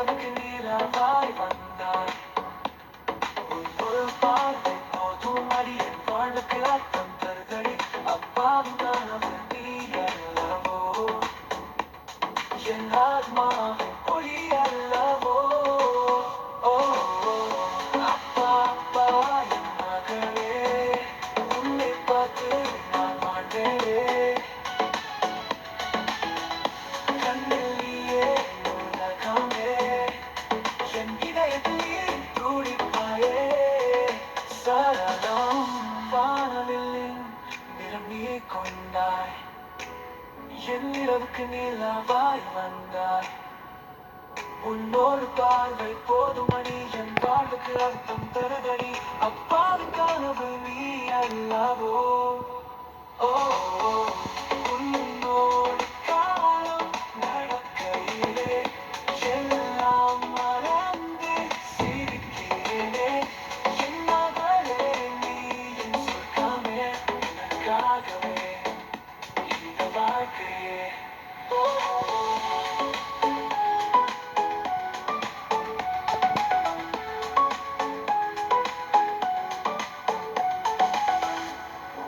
எண்ணிலவுக்கு நீராவாய் வந்தாய். உன் ஒரு பார்வை போதும் அடி என் வாழ்வுக்கு அர்த்தம் தருதடி. அப்பாவும் கனவு நீ அல்லவோ, என் ஆத்மாவின் ஒளி அல்லவோ. ஓ அப்பா அப்பா என் மகளே, உன்னை பார்த்து நான் மாட்டேனே. கண்ணில் நீயே உலகமே, என் இதயத்தில் துடிப்பாயே. சரளம் வானலில் நிறம் நீ கொண்டாய், என் இரவுக்கு நிலவாய் வந்தாய். உன்னோடு பார்வை போதும் அடி என் வாழ்வுக்கு அர்த்தம் தருதடி. அப்பாவின் கனவு நீ அல்லவோ. ஓ உன்னோடு காலம் நடக்கையிலே எல்லாம் மறந்து சிரிக்கிறேனே. என் மகளே நீ என் சொர்க்கமே, எனக்காகவே இந்த வாழ்க்கையே.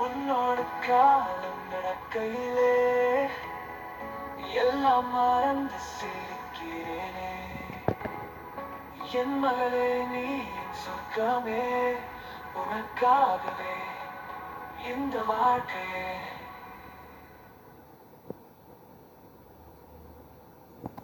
உன்னோடு காலம் நடக்கையிலே எல்லாம் மறந்து சிரிக்கிறேனே. என் மகளே நீ என் சொர்க்கமே, உனக்காகவே இந்த வாழ்க்கையே.